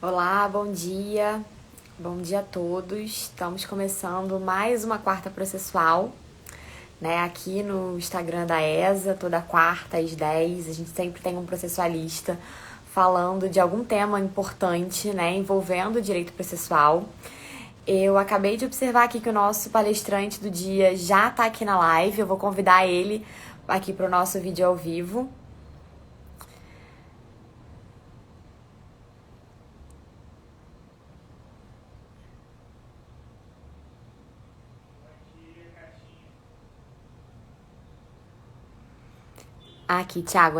Olá, bom dia. Bom dia a todos. Estamos começando mais uma quarta processual, né? Aqui no Instagram da ESA, toda quarta às 10, a gente sempre tem um processualista falando de algum tema importante, né, envolvendo o direito processual. Eu acabei de observar aqui que o nosso palestrante do dia já está aqui na live. Eu vou convidar ele aqui para o nosso vídeo ao vivo. Aqui, Thiago,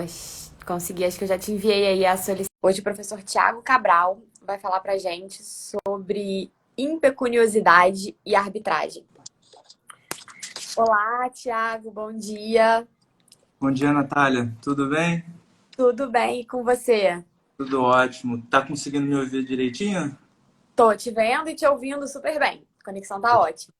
consegui, acho que eu já te enviei aí a solicitação. Hoje o professor Thiago Cabral vai falar pra gente sobre impecuniosidade e arbitragem. Olá, Thiago, bom dia. Bom dia, Natália. Tudo bem? Tudo bem e com você? Tudo ótimo. Tá conseguindo me ouvir direitinho? Tô te vendo e te ouvindo super bem. A conexão tá ótima.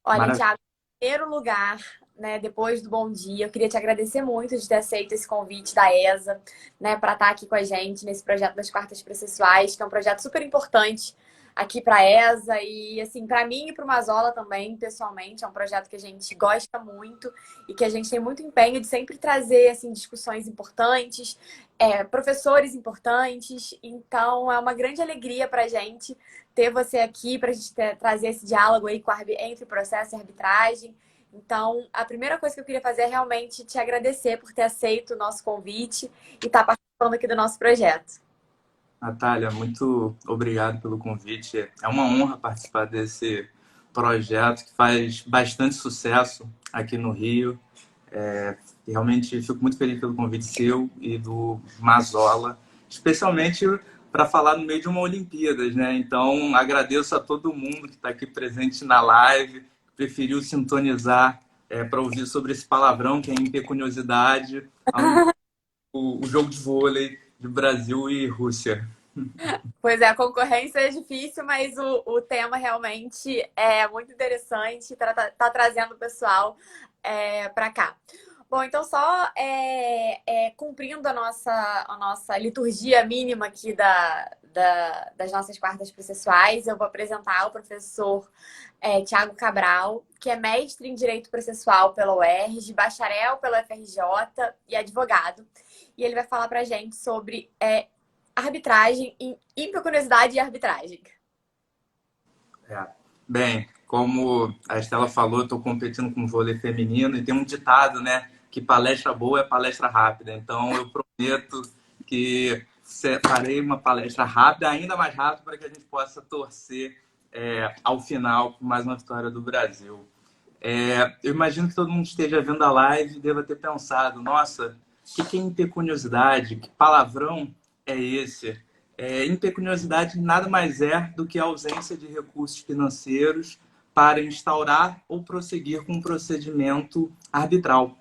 Olha, Maravilha. Thiago, em primeiro lugar, né, depois do bom dia, eu queria te agradecer muito de ter aceito esse convite da ESA, né, para estar aqui com a gente nesse projeto das quartas processuais, que é um projeto super importante aqui para a ESA e, assim, para mim e para o Mazola também, pessoalmente, é um projeto que a gente gosta muito e que a gente tem muito empenho de sempre trazer, assim, discussões importantes, professores importantes. Então, é uma grande alegria para a gente ter você aqui para a gente trazer esse diálogo aí entre processo e arbitragem. Então, a primeira coisa que eu queria fazer é realmente te agradecer por ter aceito o nosso convite e estar participando aqui do nosso projeto. Natália, muito obrigado pelo convite. É uma honra participar desse projeto que faz bastante sucesso aqui no Rio. Realmente fico muito feliz pelo convite seu e do Mazola, especialmente para falar no meio de uma Olimpíadas, né? Então, agradeço a todo mundo que está aqui presente na live, que preferiu sintonizar para ouvir sobre esse palavrão que é impecuniosidade, ao invés do jogo de vôlei de Brasil e Rússia. Pois é, a concorrência é difícil, mas o tema realmente é muito interessante, tá trazendo o pessoal para cá. Bom, então só cumprindo a nossa liturgia mínima aqui das nossas quartas processuais, eu vou apresentar o professor Tiago Cabral, que é mestre em Direito Processual pela UERJ, bacharel pela FRJ e advogado. E ele vai falar para a gente sobre arbitragem, impecuniosidade e arbitragem. É. Bem, como a Estela falou, estou competindo com vôlei feminino e tem um ditado, né? Que palestra boa é palestra rápida. Então eu prometo que farei uma palestra rápida, ainda mais rápida, para que a gente possa torcer ao final por mais uma vitória do Brasil. Eu imagino que todo mundo esteja vendo a live e deva ter pensado: nossa, o que é impecuniosidade? Que palavrão é esse? Impecuniosidade nada mais é do que a ausência de recursos financeiros para instaurar ou prosseguir com um procedimento arbitral.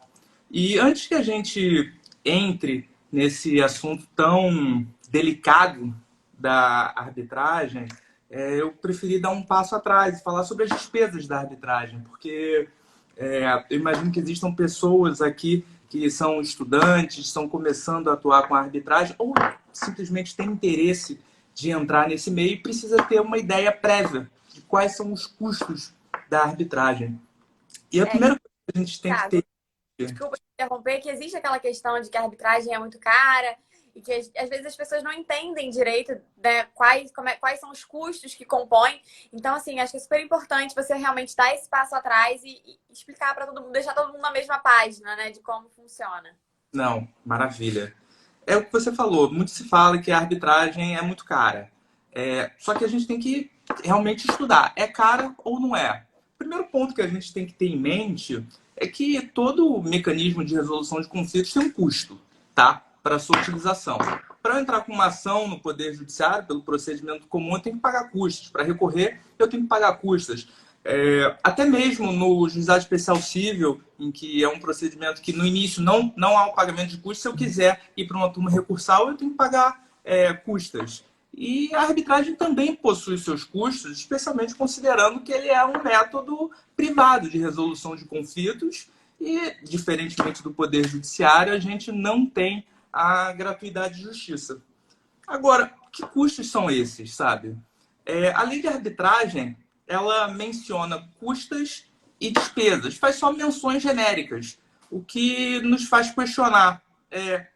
E antes que a gente entre nesse assunto tão delicado da arbitragem, eu preferi dar um passo atrás e falar sobre as despesas da arbitragem, porque eu imagino que existam pessoas aqui que são estudantes, estão começando a atuar com a arbitragem ou simplesmente têm interesse de entrar nesse meio e precisa ter uma ideia prévia de quais são os custos da arbitragem. E a E, primeira coisa que a gente tem que Thiago, ter. desculpa te interromper, que existe aquela questão de que a arbitragem é muito cara e que às vezes as pessoas não entendem direito, né, quais são os custos que compõem. Então, assim, acho que é super importante você realmente dar esse passo atrás e explicar para todo mundo, deixar todo mundo na mesma página, né, de como funciona. Não, maravilha. É o que você falou, muito se fala que a arbitragem é muito cara. Só que a gente tem que realmente estudar. É cara ou não é? O primeiro ponto que a gente tem que ter em mente é que todo mecanismo de resolução de conflitos tem um custo, tá? Para sua utilização. Para eu entrar com uma ação no Poder Judiciário, pelo procedimento comum, eu tenho que pagar custos. Para recorrer, eu tenho que pagar custas. Até mesmo no juizado especial civil, em que é um procedimento que no início não há o pagamento de custos, se eu quiser ir para uma turma recursal, eu tenho que pagar custas. E a arbitragem também possui seus custos, especialmente considerando que ele é um método privado de resolução de conflitos e, diferentemente do Poder Judiciário, a gente não tem a gratuidade de justiça. Agora, que custos são esses, sabe? A lei de arbitragem, ela menciona custas e despesas, faz só menções genéricas, o que nos faz questionar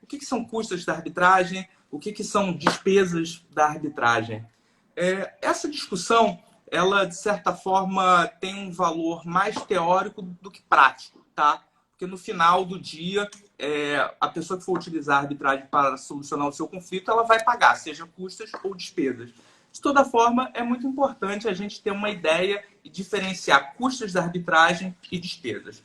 o que são custas da arbitragem, o que são despesas da arbitragem. Essa discussão, ela, de certa forma, tem um valor mais teórico do que prático, tá? Porque no final do dia, a pessoa que for utilizar a arbitragem para solucionar o seu conflito, ela vai pagar, seja custas ou despesas. De toda forma, é muito importante a gente ter uma ideia e diferenciar custas da arbitragem e despesas.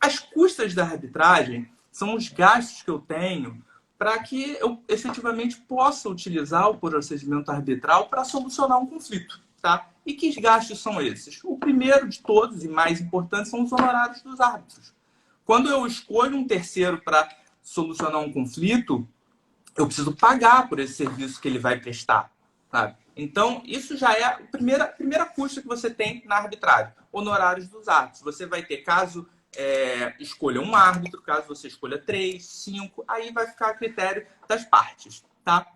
As custas da arbitragem são os gastos que eu tenho para que eu efetivamente possa utilizar o procedimento arbitral para solucionar um conflito, tá? E que gastos são esses? O primeiro de todos e mais importante são os honorários dos árbitros. Quando eu escolho um terceiro para solucionar um conflito, eu preciso pagar por esse serviço que ele vai prestar, sabe? Então, isso já é a primeira custa que você tem na arbitragem. Honorários dos árbitros. Você vai ter, caso escolha um árbitro, caso você escolha 3, 5, aí vai ficar a critério das partes, tá?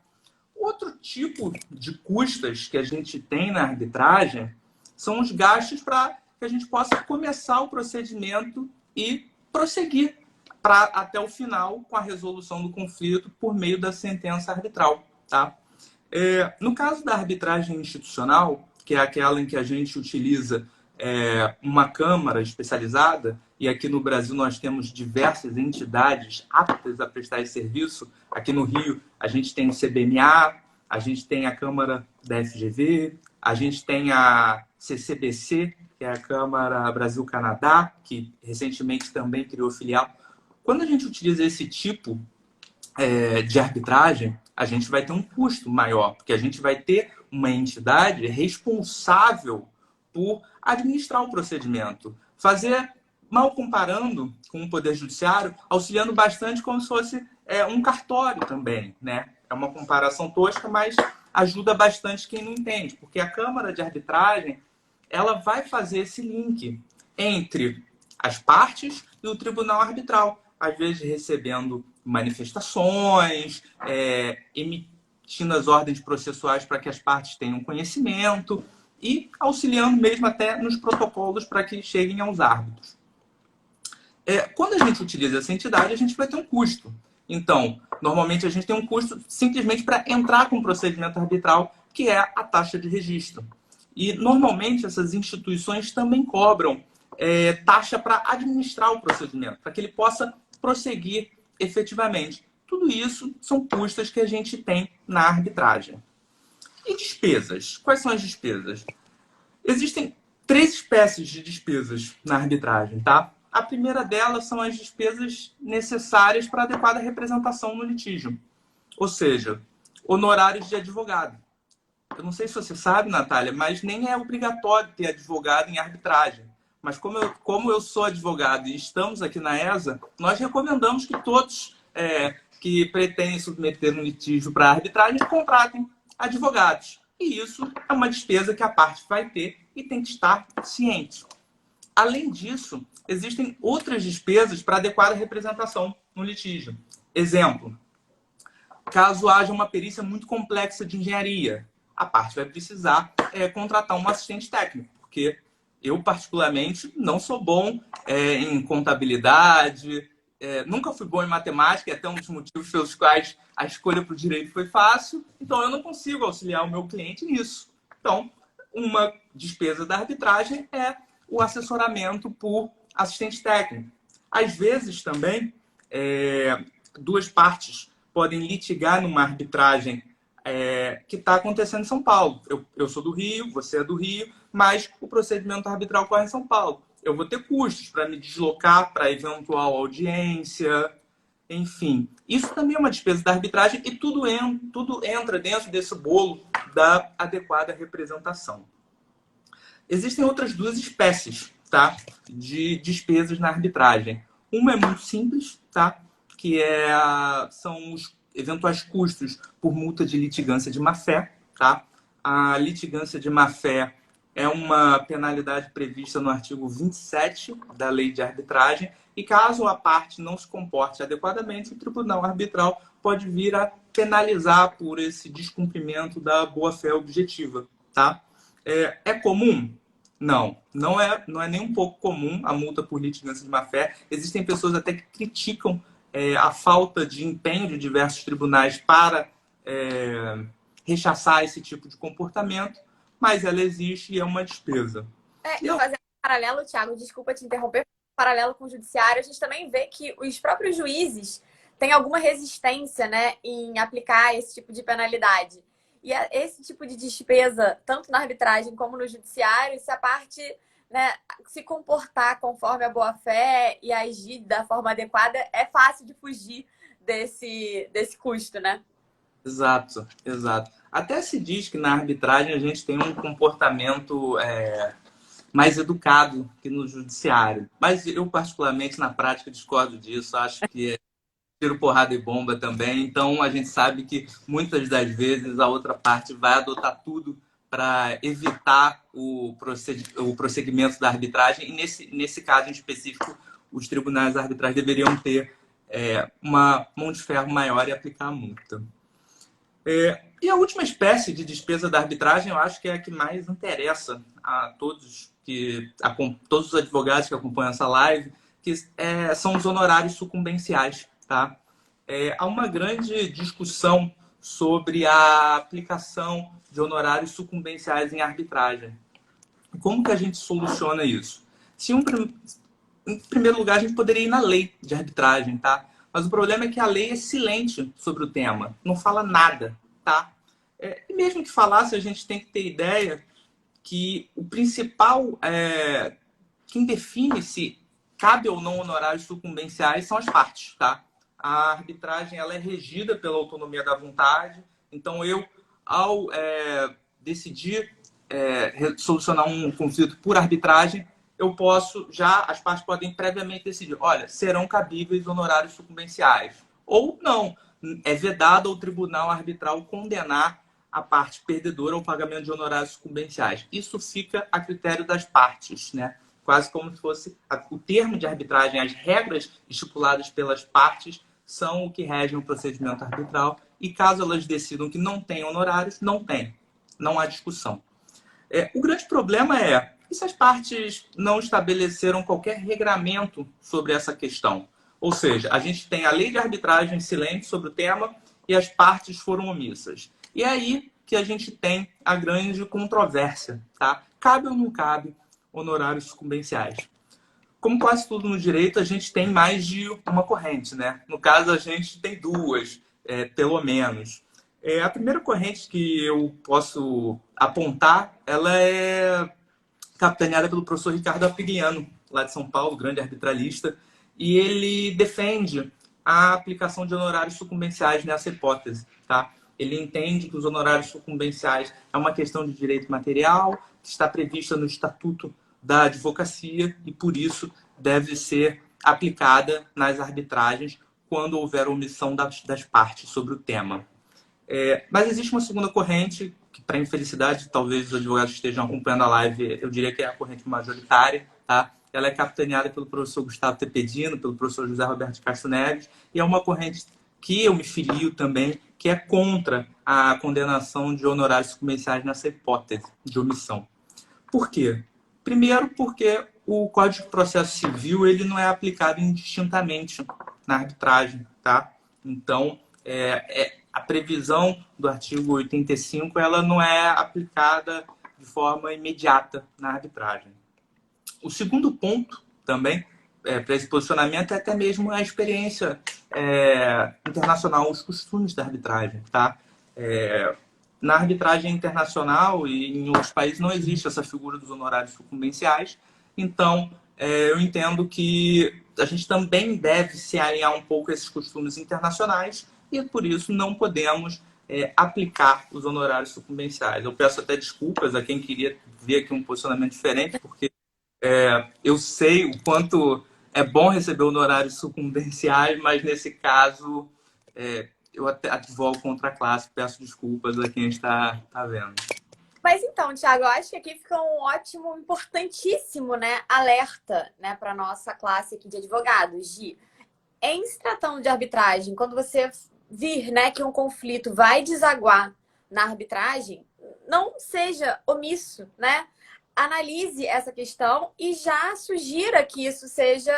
Outro tipo de custas que a gente tem na arbitragem são os gastos para que a gente possa começar o procedimento e prosseguir até o final com a resolução do conflito por meio da sentença arbitral, tá? No caso da arbitragem institucional, que é aquela em que a gente utiliza uma câmara especializada, e aqui no Brasil nós temos diversas entidades aptas a prestar esse serviço. Aqui no Rio a gente tem o CBMA, a gente tem a Câmara da FGV, a gente tem a CCBC, que é a Câmara Brasil-Canadá, que recentemente também criou filial. Quando a gente utiliza esse tipo de arbitragem, a gente vai ter um custo maior, porque a gente vai ter uma entidade responsável por administrar o procedimento. Mal comparando com o Poder Judiciário, auxiliando bastante como se fosse um cartório também, né? É uma comparação tosca, mas ajuda bastante quem não entende, porque a Câmara de Arbitragem, ela vai fazer esse link entre as partes e o Tribunal Arbitral, às vezes recebendo manifestações, emitindo as ordens processuais para que as partes tenham conhecimento e auxiliando mesmo até nos protocolos para que cheguem aos árbitros. Quando a gente utiliza essa entidade, a gente vai ter um custo. Então, normalmente a gente tem um custo simplesmente para entrar com o procedimento arbitral, que é a taxa de registro. E, normalmente, essas instituições também cobram taxa para administrar o procedimento, para que ele possa prosseguir efetivamente. Tudo isso são custas que a gente tem na arbitragem. E despesas? Quais são as despesas? Existem 3 espécies de despesas na arbitragem, tá? A primeira delas são as despesas necessárias para a adequada representação no litígio. Ou seja, honorários de advogado. Eu não sei se você sabe, Natália, mas nem é obrigatório ter advogado em arbitragem. Mas como eu sou advogado e estamos aqui na ESA, nós recomendamos que todos que pretendem submeter um litígio para arbitragem contratem advogados. E isso é uma despesa que a parte vai ter e tem que estar ciente. Além disso, existem outras despesas para adequada representação no litígio. Exemplo, caso haja uma perícia muito complexa de engenharia, a parte vai precisar contratar um assistente técnico, porque eu, particularmente, não sou bom em contabilidade, nunca fui bom em matemática, é até um dos motivos pelos quais a escolha para o direito foi fácil, então eu não consigo auxiliar o meu cliente nisso. Então, uma despesa da arbitragem é o assessoramento por assistente técnico. Às vezes, também, 2 partes podem litigar numa arbitragem que está acontecendo em São Paulo. Eu sou do Rio, você é do Rio, mas o procedimento arbitral ocorre em São Paulo. Eu vou ter custos para me deslocar para eventual audiência, enfim. Isso também é uma despesa da arbitragem e tudo entra dentro desse bolo da adequada representação. Existem outras 2 espécies, tá, de despesas na arbitragem. Uma é muito simples, tá, que são os eventuais custos por multa de litigância de má-fé. Tá? A litigância de má-fé é uma penalidade prevista no artigo 27 da Lei de Arbitragem e caso a parte não se comporte adequadamente, o Tribunal Arbitral pode vir a penalizar por esse descumprimento da boa-fé objetiva, tá? É comum? Não, não é nem um pouco comum a multa por litigância de má-fé. Existem pessoas até que criticam a falta de empenho de diversos tribunais para rechaçar esse tipo de comportamento, mas ela existe e é uma despesa. E fazendo um paralelo, Thiago, desculpa te interromper, paralelo com o judiciário, a gente também vê que os próprios juízes têm alguma resistência, né, em aplicar esse tipo de penalidade. E esse tipo de despesa, tanto na arbitragem como no judiciário, se a parte, né, se comportar conforme a boa-fé e agir da forma adequada, é fácil de fugir desse custo, né? Exato, exato. Até se diz que na arbitragem a gente tem um comportamento mais educado que no judiciário. Mas eu, particularmente, na prática, discordo disso. Acho que tiro, porrada e bomba também. Então, a gente sabe que muitas das vezes a outra parte vai adotar tudo para evitar o prosseguimento da arbitragem. E nesse caso em específico, os tribunais arbitrais deveriam ter uma mão de ferro maior e aplicar a multa. E a última espécie de despesa da arbitragem, eu acho que é a que mais interessa a todos os advogados que acompanham essa live, que são os honorários sucumbenciais, tá? Há uma grande discussão sobre a aplicação de honorários sucumbenciais em arbitragem. Como que a gente soluciona isso? Em primeiro lugar, a gente poderia ir na lei de arbitragem, tá? Mas o problema é que a lei é silente sobre o tema, não fala nada, tá? E mesmo que falasse, a gente tem que ter ideia que o principal, quem define se cabe ou não honorários sucumbenciais são as partes, tá? A arbitragem ela é regida pela autonomia da vontade, então ao decidir solucionar um conflito por arbitragem, as partes podem previamente decidir, olha, serão cabíveis honorários sucumbenciais. Ou não, é vedado ao tribunal arbitral condenar a parte perdedora ao pagamento de honorários sucumbenciais. Isso fica a critério das partes, né? Quase como se fosse o termo de arbitragem, as regras estipuladas pelas partes são o que regem o procedimento arbitral e caso elas decidam que não tem honorários, não tem. Não há discussão. O grande problema e se as partes não estabeleceram qualquer regramento sobre essa questão? Ou seja, a gente tem a lei de arbitragem silente sobre o tema e as partes foram omissas. E é aí que a gente tem a grande controvérsia, tá? Cabe ou não cabe honorários sucumbenciais? Como quase tudo no direito, a gente tem mais de uma corrente, né? No caso, a gente tem duas, pelo menos. A primeira corrente que eu posso apontar, ela é capitaneada pelo professor Ricardo Apigliano, lá de São Paulo, grande arbitralista, e ele defende a aplicação de honorários sucumbenciais nessa hipótese, tá? Ele entende que os honorários sucumbenciais é uma questão de direito material, que está prevista no Estatuto da Advocacia e, por isso, deve ser aplicada nas arbitragens quando houver omissão das partes sobre o tema. Mas existe uma segunda corrente, que, para infelicidade, talvez os advogados que estejam acompanhando a live, eu diria que é a corrente majoritária, tá? Ela é capitaneada pelo professor Gustavo Tepedino, pelo professor José Roberto de Castro Neves, e é uma corrente que eu me filio também, que é contra a condenação de honorários sucumbenciais nessa hipótese de omissão. Por quê? Primeiro, porque o Código de Processo Civil ele não é aplicado indistintamente na arbitragem, tá? Então, a previsão do artigo 85 ela não é aplicada de forma imediata na arbitragem. O segundo ponto também para esse posicionamento é até mesmo a experiência internacional, os costumes da arbitragem, tá? Na arbitragem internacional e em outros países não existe essa figura dos honorários sucumbenciais, então eu entendo que a gente também deve se alinhar um pouco a esses costumes internacionais e por isso não podemos aplicar os honorários sucumbenciais. Eu peço até desculpas a quem queria ver aqui um posicionamento diferente, porque eu sei o quanto é bom receber honorários sucumbenciais, mas nesse caso eu até advogo contra a classe, peço desculpas a quem está vendo. Mas então, Thiago, eu acho que aqui fica um ótimo, importantíssimo, né, alerta, né, para nossa classe aqui de advogados, em se tratando de arbitragem, quando você vir, né, que um conflito vai desaguar na arbitragem, não seja omisso, né? Analise essa questão e já sugira que isso seja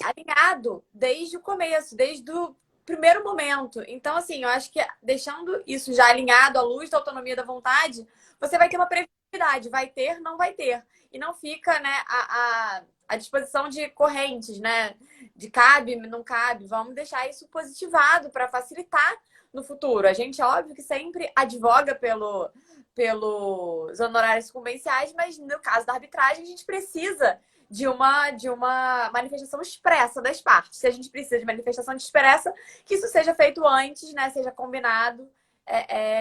alinhado desde o começo, desde o primeiro momento. Então, assim, eu acho que deixando isso já alinhado à luz da autonomia da vontade, você vai ter uma previsibilidade, vai ter, não vai ter. E não fica, né, à disposição de correntes, né? De cabe, não cabe. Vamos deixar isso positivado para facilitar no futuro. A gente, óbvio, que sempre advoga pelos honorários sucumbenciais, mas no caso da arbitragem, a gente precisa de uma manifestação expressa das partes. Se a gente precisa de manifestação expressa, que isso seja feito antes, né? Seja combinado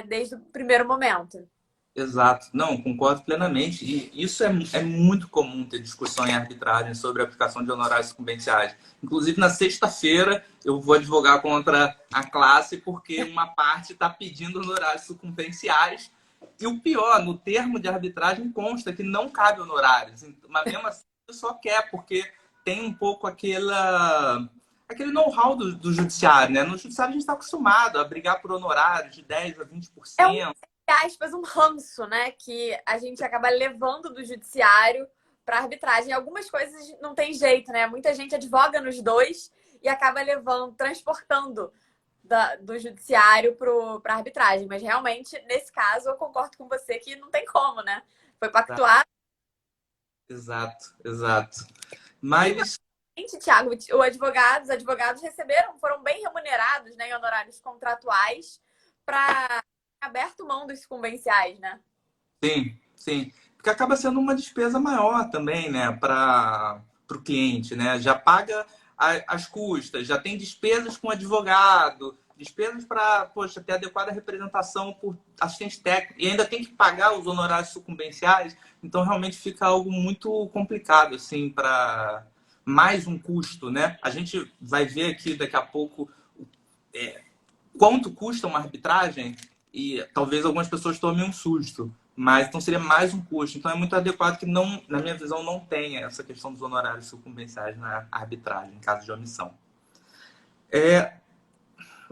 desde o primeiro momento. Exato. Não, concordo plenamente. E isso é muito comum ter discussão em arbitragem sobre a aplicação de honorários sucumbenciais. Inclusive, na sexta-feira, eu vou advogar contra a classe porque uma parte está pedindo honorários sucumbenciais. E o pior, no termo de arbitragem consta que não cabe honorários. Mas mesmo assim, a pessoa quer, porque tem um pouco aquele know-how do judiciário, né? No judiciário a gente está acostumado a brigar por honorários de 10% a É 20%. aspas, um ranço, né? Que a gente acaba levando do judiciário para arbitragem. Algumas coisas não tem jeito, né? Muita gente advoga nos dois e acaba levando, transportando do judiciário para arbitragem. Mas realmente, nesse caso, eu concordo com você que não tem como, né? Foi pactuado. Exato, exato. E, Mas, Thiago, os advogados foram bem remunerados, né, em honorários contratuais para aberto mão dos sucumbenciais, né? sim, sim. Porque acaba sendo uma despesa maior também, né, para o cliente, né? Já paga as custas, já tem despesas com advogado, despesas para, poxa, ter adequada representação por assistente técnico, e ainda tem que pagar os honorários sucumbenciais, então realmente fica algo muito complicado, assim, para mais um custo, né? A gente vai ver aqui daqui a pouco quanto custa uma arbitragem e talvez algumas pessoas tomem um susto, mas então seria mais um custo. Então é muito adequado que não, na minha visão, não tenha essa questão dos honorários sucumbenciais na arbitragem, em caso de omissão.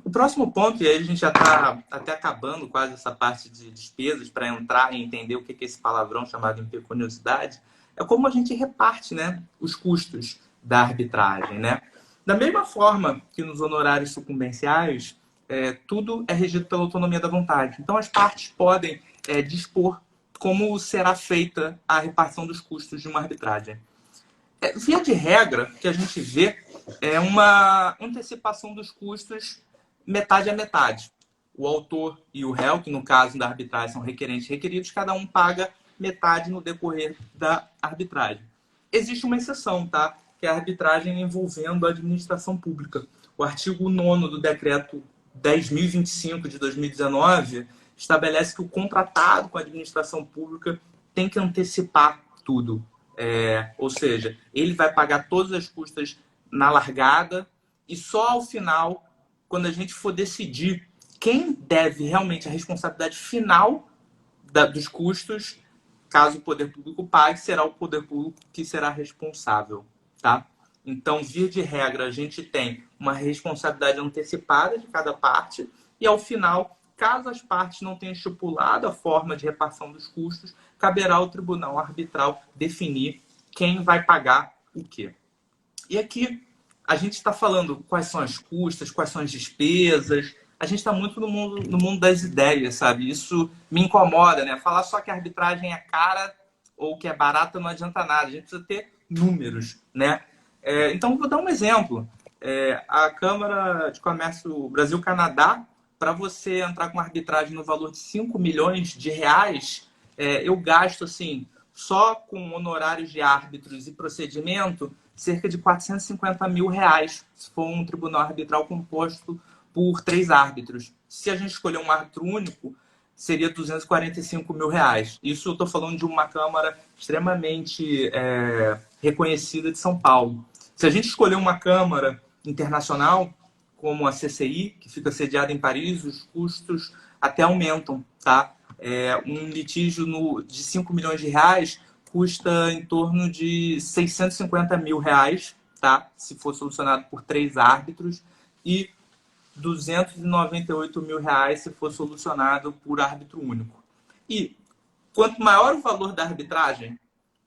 O próximo ponto, e aí a gente já está até acabando quase essa parte de despesas para entrar e entender o que é esse palavrão chamado impecuniosidade, é como a gente reparte, né, os custos da arbitragem, né? Da mesma forma que nos honorários sucumbenciais, tudo é regido pela autonomia da vontade. Então, as partes podem dispor como será feita a repartição dos custos de uma arbitragem. Via de regra, que a gente vê é uma antecipação dos custos metade a metade. O autor e o réu, que no caso da arbitragem são requerentes e requeridos, cada um paga metade no decorrer da arbitragem. Existe uma exceção, tá? Que é a arbitragem envolvendo a administração pública. O artigo 9º do decreto 10.025 de 2019 estabelece que o contratado com a administração pública tem que antecipar tudo. Ou seja, ele vai pagar todas as custas na largada e só ao final, quando a gente for decidir quem deve realmente a responsabilidade final dos custos, caso o poder público pague, será o poder público que será responsável, tá? Então, via de regra, a gente tem uma responsabilidade antecipada de cada parte e, ao final, caso as partes não tenham estipulado a forma de repartição dos custos, caberá ao tribunal arbitral definir quem vai pagar o quê. E aqui a gente está falando quais são as custas, quais são as despesas. A gente está muito no mundo das ideias, sabe? Isso me incomoda, né? Falar só que a arbitragem é cara ou que é barata não adianta nada. A gente precisa ter números, né? Então, vou dar um exemplo. A Câmara de Comércio Brasil-Canadá, para você entrar com uma arbitragem no valor de 5 milhões de reais, eu gasto, assim, só com honorários de árbitros e procedimento, cerca de 450 mil reais, se for um tribunal arbitral composto por 3 árbitros. Se a gente escolher um árbitro único, seria 245 mil reais. Isso eu estou falando de uma Câmara extremamente reconhecida de São Paulo. Se a gente escolher uma Câmara internacional, como a CCI, que fica sediada em Paris, os custos até aumentam, tá? Um litígio de 5 milhões de reais custa em torno de 650 mil reais, tá? Se for solucionado por 3 árbitros. E R$ 298 mil se for solucionado por árbitro único. E quanto maior o valor da arbitragem,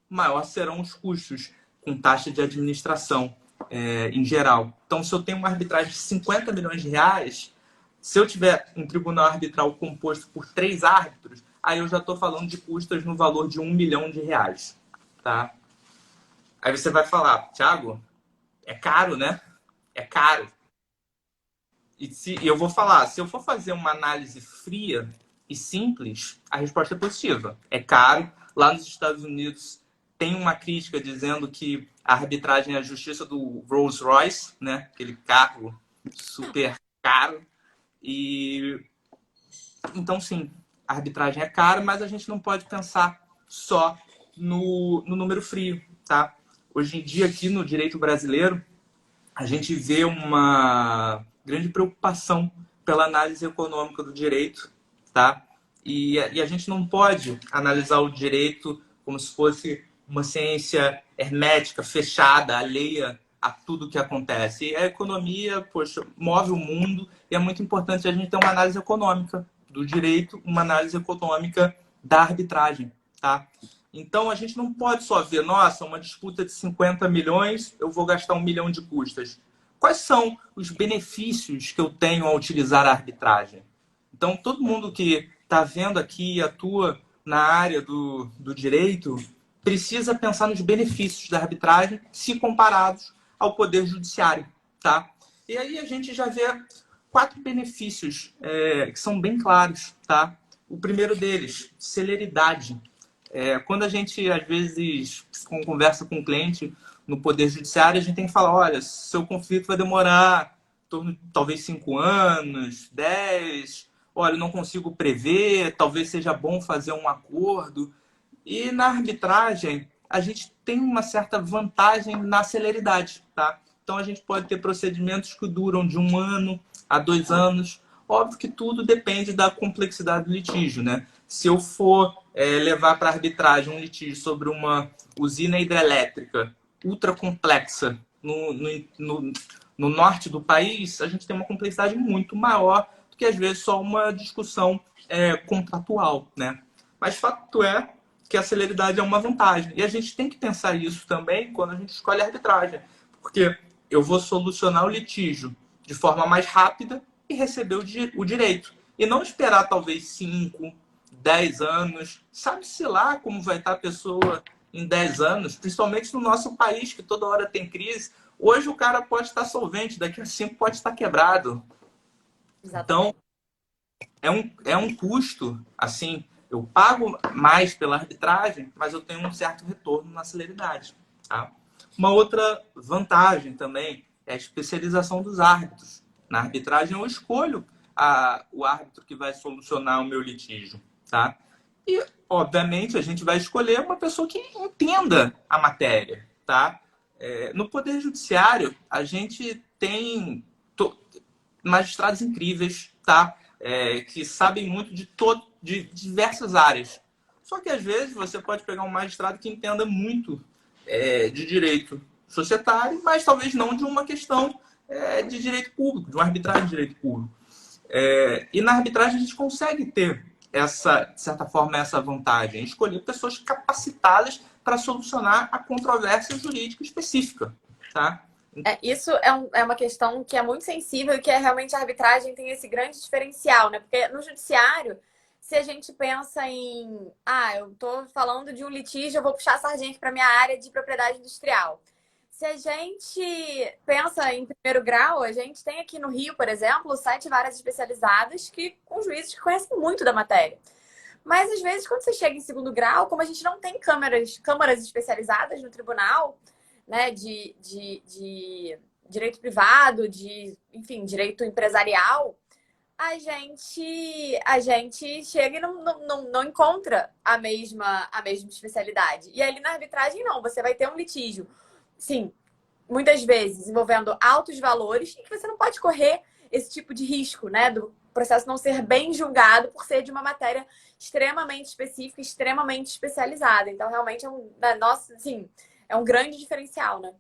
maior serão os custos com taxa de administração em geral. Então, se eu tenho uma arbitragem de R$ 50 milhões, se eu tiver um tribunal arbitral composto por 3 árbitros, aí eu já estou falando de custas no valor de R$ 1 milhão, tá? Aí você vai falar, Thiago, é caro, né? É caro. E eu vou falar, se eu for fazer uma análise fria e simples, a resposta é positiva. É caro. Lá nos Estados Unidos tem uma crítica dizendo que a arbitragem é a justiça do Rolls-Royce, né? Aquele carro super caro. E então, sim, a arbitragem é cara, mas a gente não pode pensar só no número frio, tá? Hoje em dia, aqui no direito brasileiro, a gente vê uma grande preocupação pela análise econômica do direito, tá? E a gente não pode analisar o direito como se fosse uma ciência hermética, fechada, alheia a tudo que acontece. E a economia, poxa, move o mundo e é muito importante a gente ter uma análise econômica do direito, uma análise econômica da arbitragem, tá? Então, a gente não pode só ver, nossa, uma disputa de 50 milhões, eu vou gastar 1 milhão de custas. Quais são os benefícios que eu tenho ao utilizar a arbitragem? Então, todo mundo que está vendo aqui e atua na área do direito precisa pensar nos benefícios da arbitragem se comparados ao Poder Judiciário, tá? E aí a gente já vê 4 benefícios que são bem claros, tá? O primeiro deles, celeridade. Quando a gente, às vezes, conversa com o cliente no Poder Judiciário, a gente tem que falar, olha, seu conflito vai demorar em torno de talvez 5 anos, 10, olha, não consigo prever, talvez seja bom fazer um acordo. E na arbitragem, a gente tem uma certa vantagem na celeridade, tá? Então, a gente pode ter procedimentos que duram de 1 ano a 2 anos. Óbvio que tudo depende da complexidade do litígio, né? Se eu for levar para arbitragem um litígio sobre uma usina hidrelétrica ultra complexa no norte do país, a gente tem uma complexidade muito maior do que, às vezes, só uma discussão contratual, né? Mas fato é que a celeridade é uma vantagem. E a gente tem que pensar isso também quando a gente escolhe a arbitragem. Porque eu vou solucionar o litígio de forma mais rápida e receber o direito. E não esperar talvez 5, 10 anos. Sabe-se lá como vai estar a pessoa em 10 anos, principalmente no nosso país, que toda hora tem crise. Hoje o cara pode estar solvente, daqui a 5 pode estar quebrado. Exatamente. Então, é um custo, assim, eu pago mais pela arbitragem, mas eu tenho um certo retorno na celeridade. Tá? Uma outra vantagem também é a especialização dos árbitros. Na arbitragem eu escolho o árbitro que vai solucionar o meu litígio. Tá? E, obviamente, a gente vai escolher uma pessoa que entenda a matéria. Tá? No Poder Judiciário, a gente tem magistrados incríveis, tá? Que sabem muito de diversas áreas. Só que, às vezes, você pode pegar um magistrado que entenda muito de direito societário, mas talvez não de uma questão de direito público, de uma arbitragem de direito público. E na arbitragem a gente consegue ter de certa forma, essa vantagem, escolher pessoas capacitadas para solucionar a controvérsia jurídica específica, tá? Isso é uma questão que é muito sensível e que realmente a arbitragem tem esse grande diferencial, né? Porque no judiciário, se a gente pensa em, eu estou falando de um litígio, eu vou puxar a sargento para minha área de propriedade industrial. Se a gente pensa em primeiro grau, a gente tem aqui no Rio, por exemplo, 7 varas especializadas com juízes que conhecem muito da matéria. Mas, às vezes, quando você chega em segundo grau, como a gente não tem câmaras especializadas no tribunal, né, de direito privado, enfim, direito empresarial, a gente chega e não encontra a mesma especialidade. E ali na arbitragem, não. Você vai ter um litígio, sim, muitas vezes envolvendo altos valores e que você não pode correr esse tipo de risco, né, do processo não ser bem julgado por ser de uma matéria extremamente específica, extremamente especializada. Então, realmente, é um grande diferencial, né?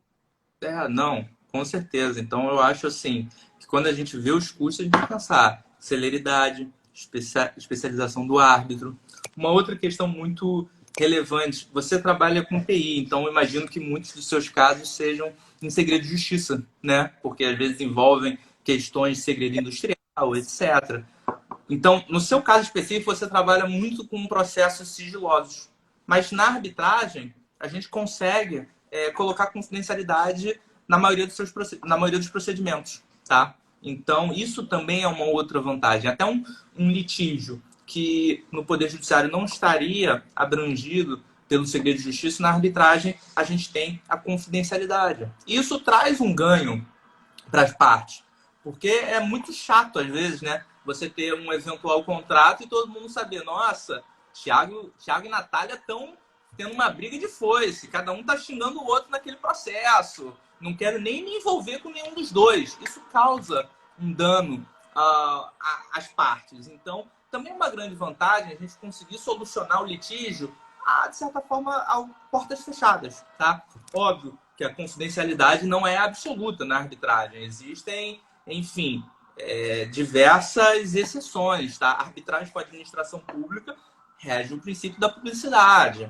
Não. Com certeza. Então, eu acho assim, que quando a gente vê os custos, a gente tem que pensar celeridade, especialização do árbitro. Uma outra questão muito relevante, você trabalha com TI, então eu imagino que muitos dos seus casos sejam em segredo de justiça, né? Porque às vezes envolvem questões de segredo industrial, etc. Então, no seu caso específico, você trabalha muito com processos sigilosos. Mas na arbitragem, a gente consegue colocar confidencialidade na maioria dos procedimentos, tá? Então, isso também é uma outra vantagem. Até um litígio que no Poder Judiciário não estaria abrangido pelo segredo de justiça, na arbitragem a gente tem a confidencialidade. Isso traz um ganho para as partes. Porque é muito chato, às vezes, né? Você ter um eventual contrato e todo mundo saber, nossa, Thiago e Natália estão tendo uma briga de foice, cada um tá xingando o outro naquele processo. Não quero nem me envolver com nenhum dos dois. Isso causa um dano às partes. Então, também é uma grande vantagem a gente conseguir solucionar o litígio, de certa forma, a portas fechadas, tá? Óbvio que a confidencialidade não é absoluta na arbitragem. Existem, enfim, diversas exceções, tá? Arbitragem com a administração pública rege o princípio da publicidade.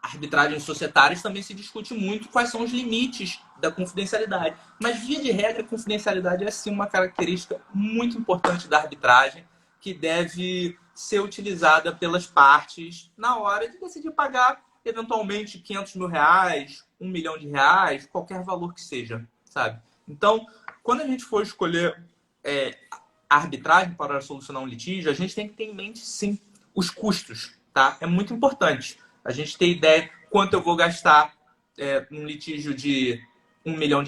Arbitragens societárias também se discute muito quais são os limites da confidencialidade. Mas, via de regra, a confidencialidade é, sim, uma característica muito importante da arbitragem que deve ser utilizada pelas partes na hora de decidir pagar, eventualmente, R$ 500 mil, R$ 1 milhão, qualquer valor que seja, sabe? Então, quando a gente for escolher a arbitragem para solucionar um litígio, a gente tem que ter em mente, sim, os custos, tá? É muito importante a gente ter ideia quanto eu vou gastar num litígio de R$ 1 milhão,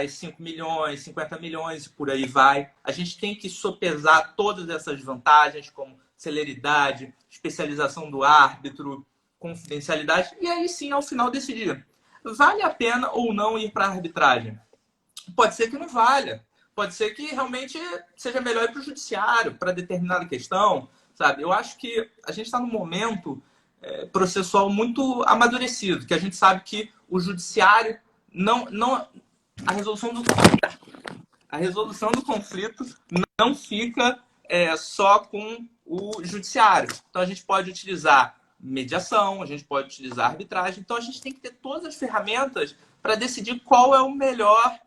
5 milhões, 50 milhões, e por aí vai. A gente tem que sopesar todas essas vantagens, como celeridade, especialização do árbitro, confidencialidade, e aí sim, ao final, decidir. Vale a pena ou não ir para a arbitragem? Pode ser que não valha. Pode ser que realmente seja melhor ir para o judiciário para determinada questão, sabe? Eu acho que a gente está num momento processual muito amadurecido, que a gente sabe que o judiciário não a resolução do conflito não fica só com o judiciário. Então a gente pode utilizar mediação, a gente pode utilizar arbitragem. Então a gente tem que ter todas as ferramentas para decidir qual é o melhor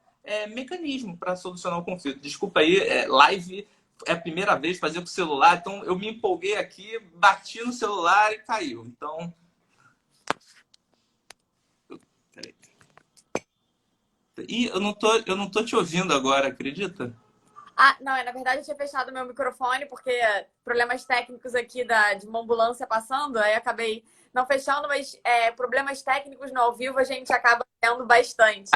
mecanismo para solucionar o conflito. Desculpa aí, live é a primeira vez fazer com o celular, então eu me empolguei aqui, bati no celular e caiu. Então, peraí. Ih, eu não tô te ouvindo agora, acredita? Não, na verdade eu tinha fechado meu microfone porque problemas técnicos aqui de uma ambulância passando, aí acabei não fechando, mas problemas técnicos no ao vivo a gente acaba tendo bastante.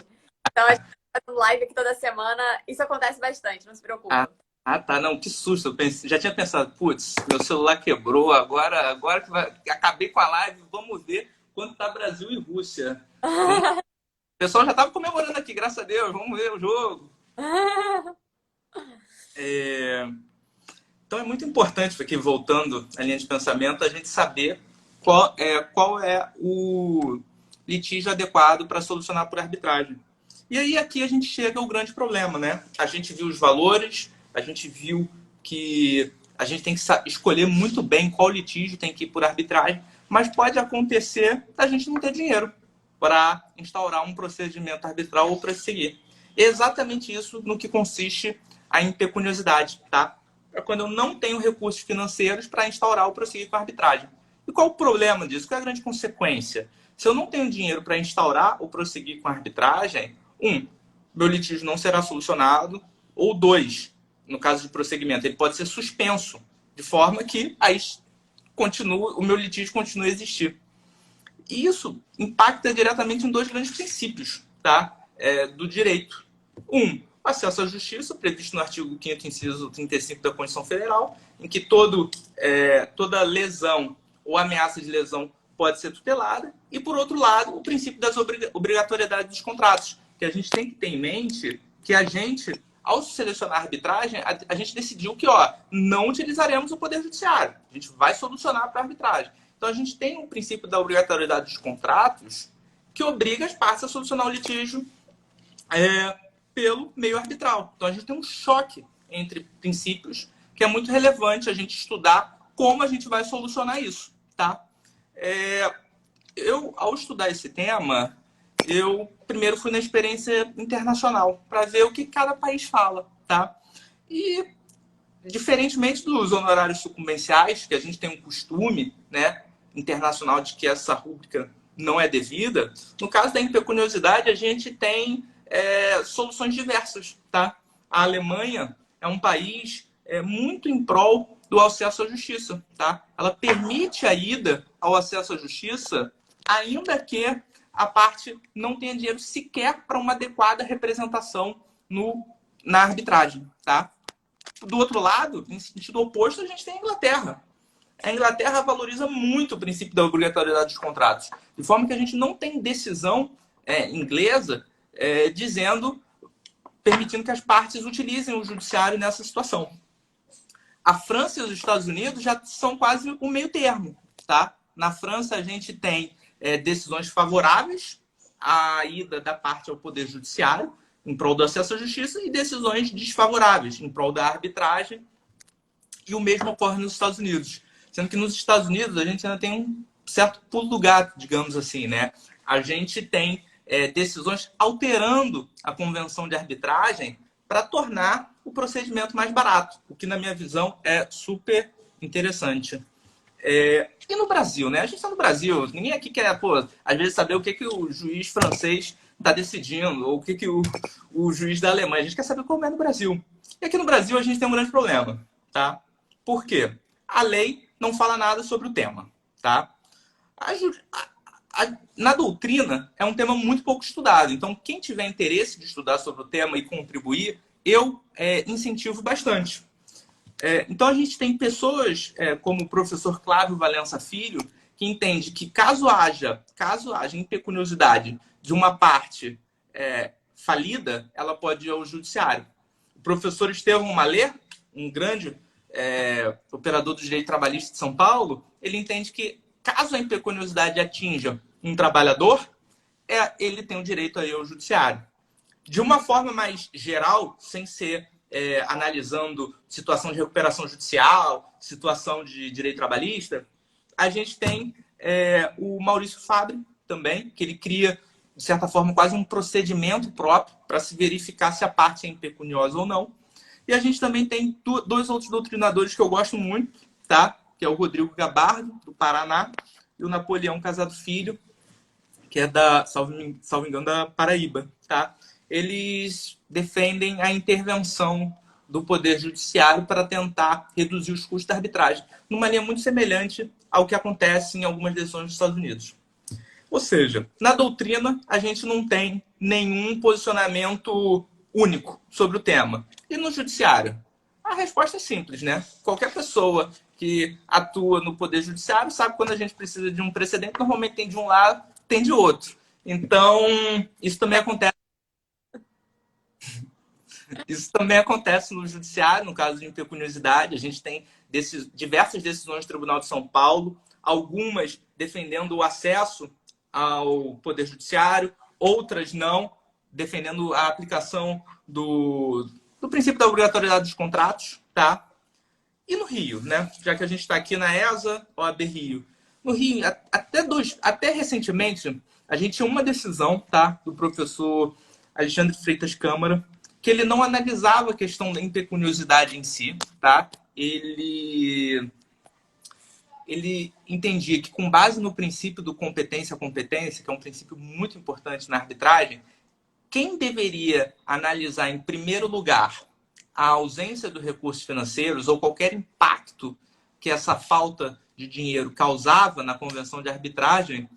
Então a gente tá fazendo live aqui toda semana, isso acontece bastante, não se preocupa. Tá, não, que susto. Já tinha pensado, putz, meu celular quebrou, agora que acabei com a live, vamos ver quanto tá Brasil e Rússia. O pessoal já tava comemorando aqui, graças a Deus, vamos ver o jogo. Então é muito importante, aqui voltando à linha de pensamento, a gente saber qual é o litígio adequado para solucionar por arbitragem. E aí aqui a gente chega ao grande problema, né? A gente viu os valores, a gente viu que a gente tem que escolher muito bem qual litígio tem que ir por arbitragem, mas pode acontecer a gente não ter dinheiro para instaurar um procedimento arbitral ou para seguir. É exatamente isso no que consiste a impecuniosidade, tá? É quando eu não tenho recursos financeiros para instaurar ou prosseguir com a arbitragem. E qual o problema disso? Qual é a grande consequência? Se eu não tenho dinheiro para instaurar ou prosseguir com a arbitragem, meu litígio não será solucionado, ou 2, no caso de prosseguimento, ele pode ser suspenso, de forma que aí o meu litígio continue a existir. E isso impacta diretamente em 2 grandes princípios, tá? Do direito. Acesso à justiça, previsto no artigo 5º, inciso 35 da Constituição Federal, em que toda lesão ou ameaça de lesão pode ser tutelada. E, por outro lado, o princípio das obrigatoriedade dos contratos, que a gente tem que ter em mente que a gente, ao selecionar a arbitragem, a gente decidiu que não utilizaremos o Poder Judiciário. A gente vai solucionar para a arbitragem. Então, a gente tem um princípio da obrigatoriedade dos contratos que obriga as partes a solucionar o litígio pelo meio arbitral. Então, a gente tem um choque entre princípios que é muito relevante a gente estudar como a gente vai solucionar isso, tá? Ao estudar esse tema, eu primeiro fui na experiência internacional para ver o que cada país fala, tá? E, diferentemente dos honorários sucumbenciais, que a gente tem um costume, né, internacional de que essa rúbrica não é devida, no caso da impecuniosidade, a gente tem soluções diversas, tá? A Alemanha é um país muito em prol do acesso à justiça, tá? Ela permite a ida ao acesso à justiça, ainda que a parte não tenha dinheiro sequer para uma adequada representação na arbitragem, tá? Do outro lado, em sentido oposto, a gente tem a Inglaterra. A Inglaterra valoriza muito o princípio da obrigatoriedade dos contratos, de forma que a gente não tem decisão inglesa permitindo que as partes utilizem o judiciário nessa situação. A França e os Estados Unidos já são quase o meio termo, tá? Na França, a gente tem decisões favoráveis à ida da parte ao poder judiciário, em prol do acesso à justiça, e decisões desfavoráveis, em prol da arbitragem, e o mesmo ocorre nos Estados Unidos. Sendo que nos Estados Unidos a gente ainda tem um certo pulo do gato, digamos assim, né? A gente tem decisões alterando a convenção de arbitragem para tornar o procedimento mais barato, o que, na minha visão, é super interessante. E no Brasil, né? A gente está no Brasil, ninguém aqui quer, às vezes, saber o que o juiz francês está decidindo, ou o que o juiz da Alemanha. A gente quer saber como é no Brasil. E aqui no Brasil a gente tem um grande problema, tá? Por quê? A lei não fala nada sobre o tema, tá? Na doutrina, é um tema muito pouco estudado. Então, quem tiver interesse de estudar sobre o tema e contribuir, eu incentivo bastante. Então, a gente tem pessoas como o professor Clávio Valença Filho, que entende que caso haja impecuniosidade de uma parte falida, ela pode ir ao judiciário. O professor Estevão Malher, um grande operador do direito trabalhista de São Paulo, ele entende que caso a impecuniosidade atinja um trabalhador, ele tem o direito a ir ao judiciário. De uma forma mais geral, sem ser analisando situação de recuperação judicial, situação de direito trabalhista, a gente tem o Maurício Fabre também, que ele cria, de certa forma, quase um procedimento próprio para se verificar se a parte é impecuniosa ou não. E a gente também tem dois outros doutrinadores que eu gosto muito, tá? Que é o Rodrigo Gabardo, do Paraná, e o Napoleão Casado Filho, que é salvo engano, da Paraíba, tá? Eles defendem a intervenção do Poder Judiciário para tentar reduzir os custos da arbitragem, numa linha muito semelhante ao que acontece em algumas decisões dos Estados Unidos. Ou seja, na doutrina, a gente não tem nenhum posicionamento único sobre o tema. E no Judiciário? A resposta é simples, né? Qualquer pessoa que atua no Poder Judiciário sabe que quando a gente precisa de um precedente, normalmente tem de um lado, tem de outro. Então, isso também acontece. Isso também acontece no Judiciário, no caso de impecuniosidade. A gente tem diversas decisões do Tribunal de São Paulo, algumas defendendo o acesso ao Poder Judiciário, outras não, defendendo a aplicação do princípio da obrigatoriedade dos contratos, tá? E no Rio, né? Já que a gente está aqui na ESA, OAB Rio. No Rio, até recentemente, a gente tinha uma decisão, tá? Do professor Alexandre Freitas Câmara, que ele não analisava a questão da impecuniosidade em si, tá? Ele entendia que, com base no princípio do competência-competência, que é um princípio muito importante na arbitragem, quem deveria analisar, em primeiro lugar, a ausência dos recursos financeiros ou qualquer impacto que essa falta de dinheiro causava na convenção de arbitragem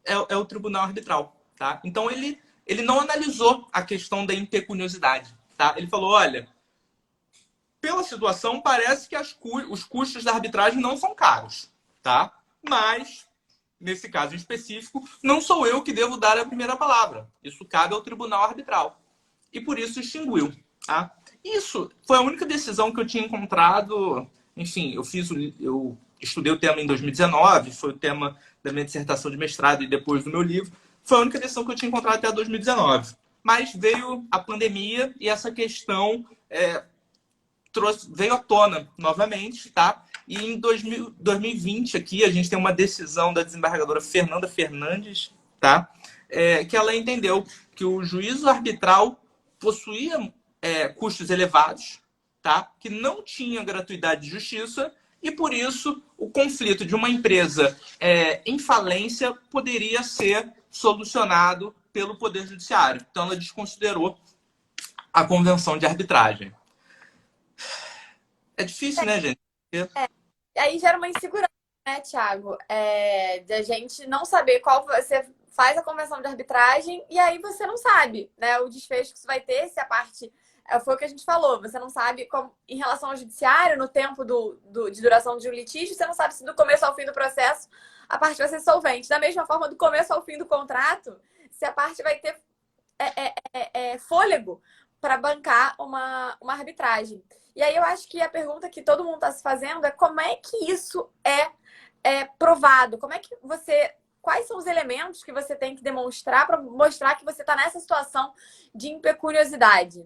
é o tribunal arbitral, tá? Então, ele não analisou a questão da impecuniosidade, tá? Ele falou, olha, pela situação, parece que os custos da arbitragem não são caros, tá? Mas, nesse caso em específico, não sou eu que devo dar a primeira palavra. Isso cabe ao tribunal arbitral. E por isso extinguiu, tá? Isso foi a única decisão que eu tinha encontrado. Enfim, eu estudei o tema em 2019, foi o tema da minha dissertação de mestrado e depois do meu livro. Foi a única decisão que eu tinha encontrado até 2019. mas veio a pandemia e essa questão veio à tona novamente, tá? E em 2020 aqui a gente tem uma decisão da desembargadora Fernanda Fernandes, tá? Que ela entendeu que o juízo arbitral possuía custos elevados, tá? Que não tinha gratuidade de justiça e, por isso, o conflito de uma empresa em falência poderia ser solucionado pelo Poder Judiciário. Então, ela desconsiderou a convenção de arbitragem. É difícil, né, gente? E aí gera uma insegurança, né, Thiago? De a gente não saber qual você faz a convenção de arbitragem e aí você não sabe, né, o desfecho que isso vai ter, se a parte. Foi o que a gente falou, você não sabe como, em relação ao judiciário, no tempo de duração de um litígio, você não sabe se do começo ao fim do processo a parte vai ser solvente. Da mesma forma, do começo ao fim do contrato, se a parte vai ter fôlego para bancar uma arbitragem. E aí eu acho que a pergunta que todo mundo está se fazendo é como é que isso é provado? Como é que você. Quais são os elementos que você tem que demonstrar para mostrar que você está nessa situação de impecuniosidade?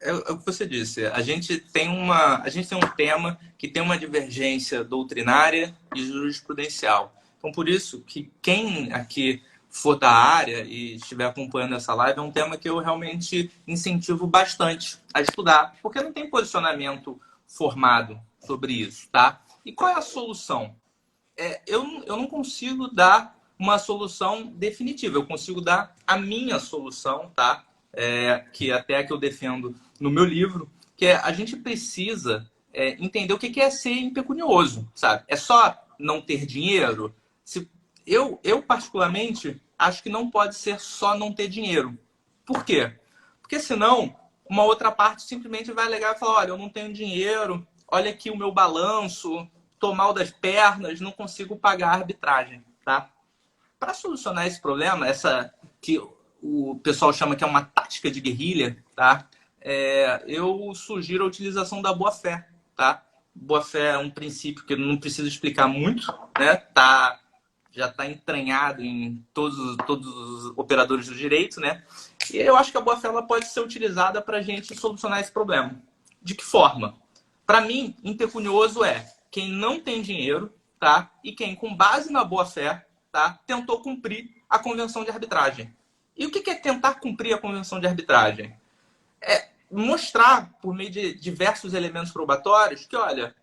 É o que você disse. A gente tem um tema que tem uma divergência doutrinária e jurisprudencial. Então, por isso que quem aqui for da área e estiver acompanhando essa live, é um tema que eu realmente incentivo bastante a estudar, porque não tem posicionamento formado sobre isso, tá? E qual é a solução? Eu não consigo dar uma solução definitiva, eu consigo dar a minha solução, tá? Que até que eu defendo no meu livro, que a gente precisa entender o que é ser impecunioso, sabe? É só não ter dinheiro? Eu, particularmente, acho que não pode ser só não ter dinheiro. Por quê? Porque senão, uma outra parte simplesmente vai alegar e falar, olha, eu não tenho dinheiro, olha aqui o meu balanço, tô mal das pernas, não consigo pagar a arbitragem, tá? Para solucionar esse problema, essa que o pessoal chama que é uma tática de guerrilha, tá? Eu sugiro a utilização da boa-fé, tá? Boa-fé é um princípio que eu não preciso explicar muito, né? Já está entranhado em todos os operadores do direito, né? E eu acho que a boa-fé ela pode ser utilizada para a gente solucionar esse problema. De que forma? Para mim, impecunioso é quem não tem dinheiro, tá? E quem, com base na boa-fé, tá? Tentou cumprir a convenção de arbitragem. E o que é tentar cumprir a convenção de arbitragem? É mostrar, por meio de diversos elementos probatórios, que, olha,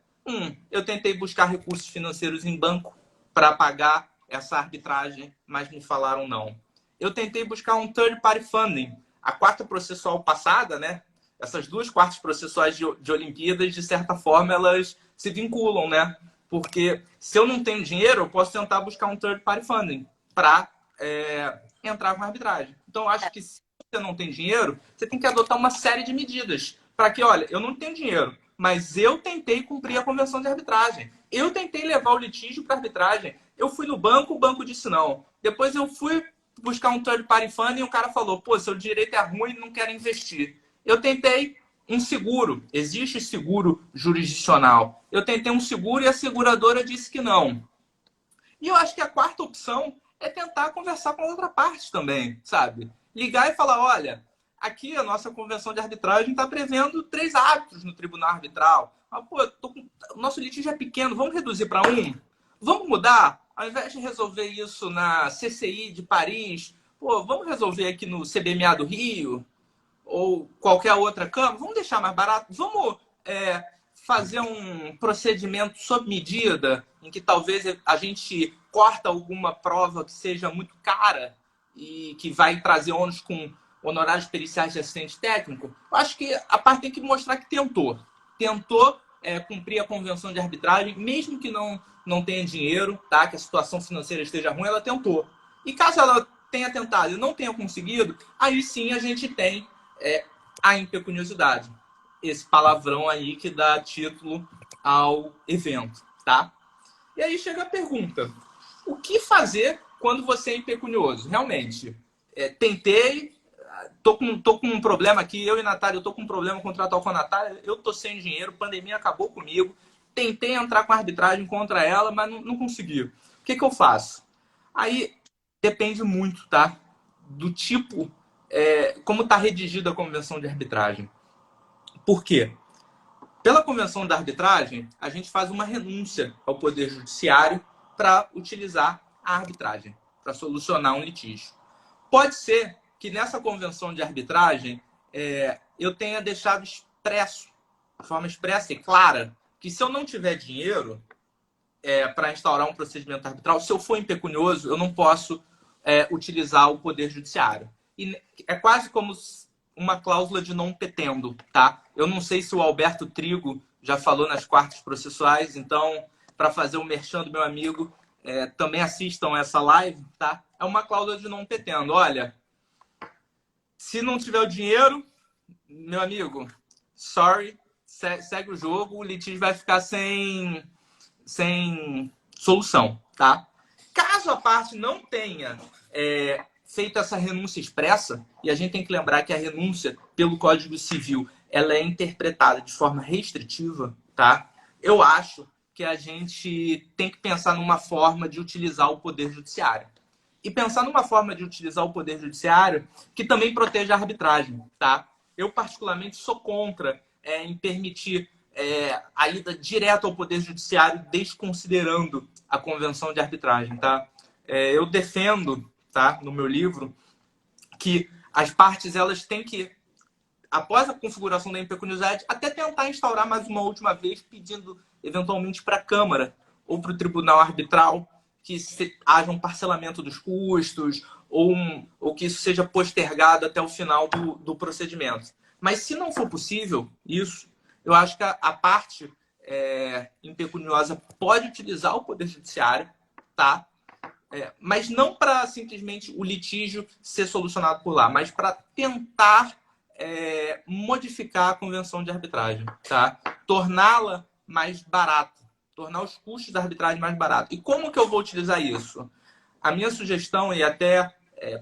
eu tentei buscar recursos financeiros em banco para pagar essa arbitragem, mas me falaram não. Eu tentei buscar um third party funding. A quarta processual passada, né? Essas duas quartas processuais de Olimpíadas, de certa forma, elas se vinculam, né? Porque se eu não tenho dinheiro, eu posso tentar buscar um third party funding para entrar com a arbitragem. Então, eu acho que se você não tem dinheiro, você tem que adotar uma série de medidas para que, olha, eu não tenho dinheiro, mas eu tentei cumprir a convenção de arbitragem. Eu tentei levar o litígio para arbitragem. Eu fui no banco, o banco disse não. Depois eu fui buscar um third party funding e o cara falou, pô, seu direito é ruim, não quero investir. Eu tentei um seguro, existe seguro jurisdicional. Eu tentei um seguro e a seguradora disse que não. E eu acho que a quarta opção é tentar conversar com a outra parte também, sabe? Ligar e falar, olha, aqui a nossa convenção de arbitragem está prevendo 3 árbitros no tribunal arbitral. Pô, o nosso litígio é pequeno, vamos reduzir para 1? Vamos mudar? Ao invés de resolver isso na CCI de Paris, pô, vamos resolver aqui no CBMA do Rio? Ou qualquer outra Câmara? Vamos deixar mais barato? Vamos fazer um procedimento sob medida, em que talvez a gente corta alguma prova que seja muito cara e que vai trazer ônus com honorários periciais de assistente técnico? Eu acho que a parte tem que mostrar que tentou. Tentou cumprir a convenção de arbitragem, mesmo que não tenha dinheiro, tá? Que a situação financeira esteja ruim, ela tentou. E caso ela tenha tentado e não tenha conseguido, aí sim a gente tem a impecuniosidade. Esse palavrão aí que dá título ao evento, tá? E aí chega a pergunta: o que fazer quando você é impecunioso? Realmente, tentei, tô com um problema aqui, eu e Natália, eu tô com um problema contratual com a Natália, eu tô sem dinheiro, pandemia acabou comigo, tentei entrar com a arbitragem contra ela, mas não consegui. O que eu faço? Aí depende muito, tá? Do tipo como está redigida a convenção de arbitragem. Por quê? Pela convenção da arbitragem, a gente faz uma renúncia ao Poder Judiciário para utilizar a arbitragem, para solucionar um litígio. Pode ser que nessa convenção de arbitragem eu tenha deixado expresso, de forma expressa e clara, que se eu não tiver dinheiro para instaurar um procedimento arbitral, se eu for impecunioso, eu não posso utilizar o Poder Judiciário. E é quase como uma cláusula de não petendo, tá? Eu não sei se o Alberto Trigo já falou nas quartas processuais, então, para fazer o merchan do meu amigo, também assistam essa live, tá? É uma cláusula de não petendo. Olha, se não tiver o dinheiro, meu amigo, sorry, segue o jogo, o litígio vai ficar sem solução, tá? Caso a parte não tenha feito essa renúncia expressa, e a gente tem que lembrar que a renúncia pelo Código Civil ela é interpretada de forma restritiva, tá? Eu acho que a gente tem que pensar numa forma de utilizar o Poder Judiciário. E pensar numa forma de utilizar o Poder Judiciário que também proteja a arbitragem, tá? Eu, particularmente, sou contra em permitir a ida direto ao Poder Judiciário, desconsiderando a convenção de arbitragem, tá? Eu defendo, tá, no meu livro, que as partes elas têm que, após a configuração da impecunidade, até tentar instaurar mais uma última vez, pedindo eventualmente para a Câmara ou para o Tribunal Arbitral que haja um parcelamento dos custos ou que isso seja postergado até o final do procedimento. Mas se não for possível isso, eu acho que a parte impecuniosa pode utilizar o Poder Judiciário, tá? Mas não para simplesmente o litígio ser solucionado por lá, mas para tentar modificar a convenção de arbitragem, tá? Torná-la mais barata, tornar os custos da arbitragem mais baratos. E como que eu vou utilizar isso? A minha sugestão, e até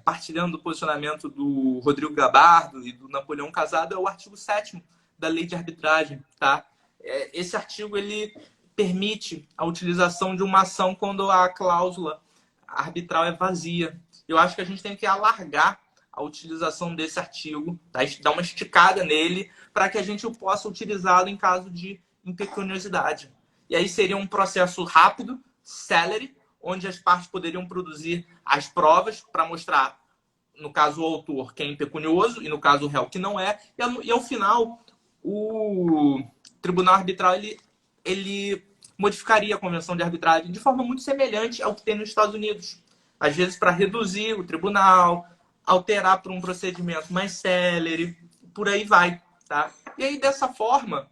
partilhando do posicionamento do Rodrigo Gabardo e do Napoleão Casado, é o artigo 7º da Lei de Arbitragem, tá? Esse artigo ele permite a utilização de uma ação quando a cláusula arbitral é vazia. Eu acho que a gente tem que alargar a utilização desse artigo, tá? Dar uma esticada nele para que a gente possa utilizá-lo em caso de impecuniosidade. E aí seria um processo rápido, célere, onde as partes poderiam produzir as provas para mostrar, no caso, o autor que é impecunioso e, no caso, o réu que não é. E ao final, o tribunal arbitral ele modificaria a convenção de arbitragem de forma muito semelhante ao que tem nos Estados Unidos. Às vezes, para reduzir o tribunal, alterar para um procedimento mais célere, por aí vai. Tá? E aí, dessa forma,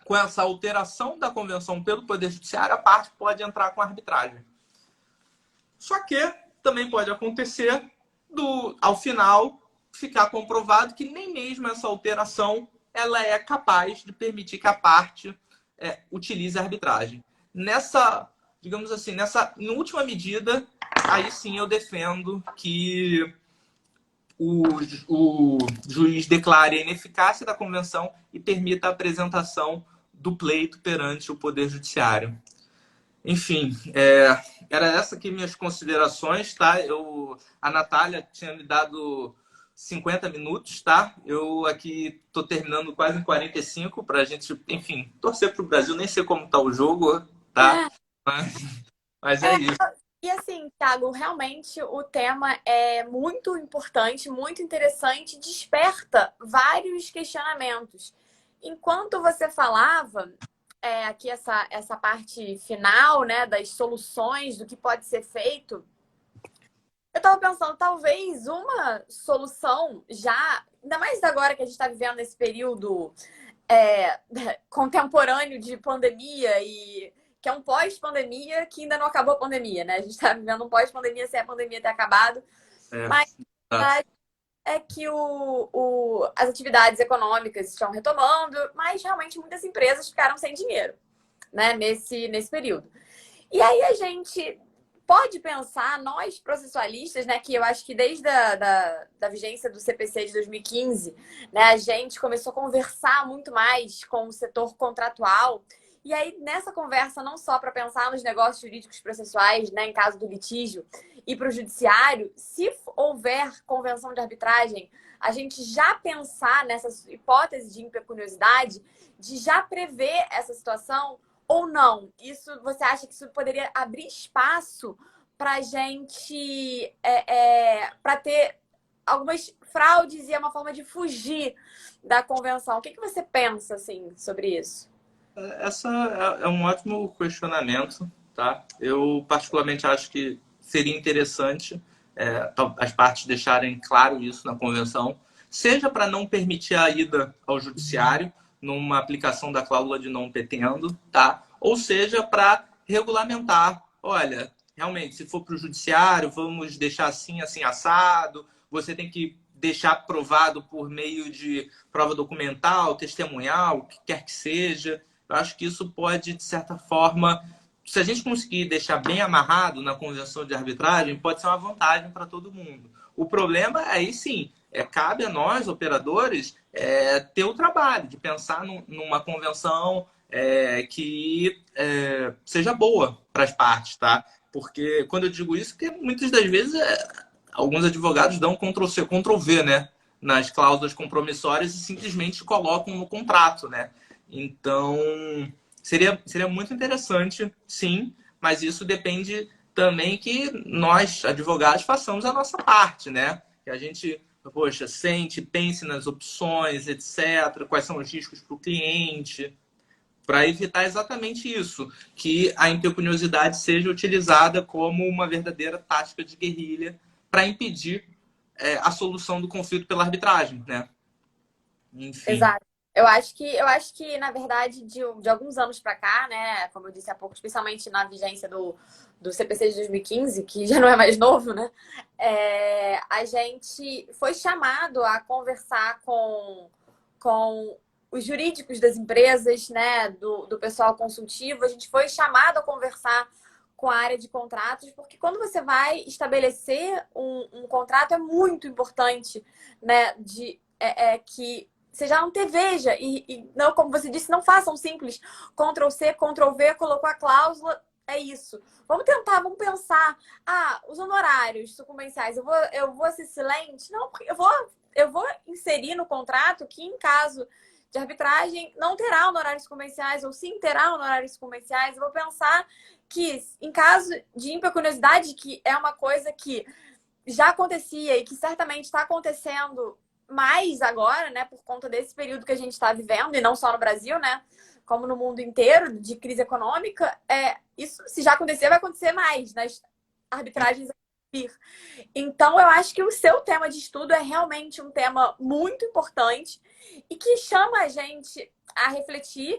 com essa alteração da convenção pelo Poder Judiciário, a parte pode entrar com a arbitragem. Só que também pode acontecer, ao final, ficar comprovado que nem mesmo essa alteração ela é capaz de permitir que a parte utilize a arbitragem. Nessa, digamos assim, em última medida, aí sim eu defendo que o juiz declare a ineficácia da convenção e permita a apresentação do pleito perante o Poder Judiciário. Enfim, era essa aqui minhas considerações, tá? A Natália tinha me dado 50 minutos, tá? Eu aqui tô terminando quase em 45 para a gente, enfim, torcer para o Brasil. Nem sei como tá o jogo, tá? Mas é isso. E assim, Thiago, realmente o tema é muito importante, muito interessante, desperta vários questionamentos. Enquanto você falava, aqui essa parte final, né, das soluções, do que pode ser feito, eu estava pensando, talvez uma solução já, ainda mais agora que a gente está vivendo nesse período contemporâneo de pandemia e que é um pós-pandemia que ainda não acabou a pandemia, né? A gente está vivendo um pós-pandemia sem a pandemia ter acabado. Mas é que as atividades econômicas estão retomando, mas realmente muitas empresas ficaram sem dinheiro, né? Nesse período. E aí a gente pode pensar, nós processualistas, né, que eu acho que desde da vigência do CPC de 2015, né, a gente começou a conversar muito mais com o setor contratual E aí, nessa conversa, não só para pensar nos negócios jurídicos processuais, né, em caso do litígio, e para o judiciário, se houver convenção de arbitragem, a gente já pensar nessa hipótese de impecuniosidade, de já prever essa situação ou não? Isso, você acha que isso poderia abrir espaço para a gente, para ter algumas fraudes e é uma forma de fugir da convenção? O que você pensa, assim, sobre isso? Essa é um ótimo questionamento, tá? Eu particularmente acho que seria interessante as partes deixarem claro isso na convenção, seja para não permitir a ida ao judiciário numa aplicação da cláusula de não petendo, tá? Ou seja, para regulamentar, olha, realmente, se for para o judiciário, vamos deixar assim, assim, assado, você tem que deixar provado por meio de prova documental, testemunhal, o que quer que seja. Eu acho que isso pode, de certa forma, se a gente conseguir deixar bem amarrado na convenção de arbitragem, pode ser uma vantagem para todo mundo. O problema, aí sim, cabe a nós, operadores, ter o trabalho de pensar numa convenção que seja boa para as partes, tá? Porque quando eu digo isso, que muitas das vezes alguns advogados dão Ctrl+C, Ctrl+V, né? Nas cláusulas compromissórias e simplesmente colocam no contrato, né? Então, seria muito interessante, sim, mas isso depende também que nós, advogados, façamos a nossa parte, né? Que a gente, poxa, sente, pense nas opções, etc., quais são os riscos para o cliente, para evitar exatamente isso, que a impecuniosidade seja utilizada como uma verdadeira tática de guerrilha para impedir a solução do conflito pela arbitragem, né? Enfim. Exato. Eu acho que na verdade, de alguns anos para cá, né, como eu disse há pouco, especialmente na vigência do CPC de 2015, que já não é mais novo, né, a gente foi chamado a conversar com os jurídicos das empresas, né, do pessoal consultivo, a gente foi chamado a conversar com a área de contratos, porque quando você vai estabelecer um contrato, é muito importante, né, que você já não veja e não, como você disse, não façam simples Ctrl+C, Ctrl+V, colocou a cláusula, é isso. Vamos tentar, vamos pensar. Os honorários sucumbenciais, eu vou ser silente? Não, porque eu vou inserir no contrato que em caso de arbitragem não terá honorários sucumbenciais, ou sim terá honorários sucumbenciais. Eu vou pensar que em caso de impecuniosidade, que é uma coisa que já acontecia e que certamente está acontecendo mais agora, né, por conta desse período que a gente está vivendo, e não só no Brasil, né, como no mundo inteiro, de crise econômica, isso, se já acontecer, vai acontecer mais nas arbitragens a vir. Então, eu acho que o seu tema de estudo é realmente um tema muito importante e que chama a gente a refletir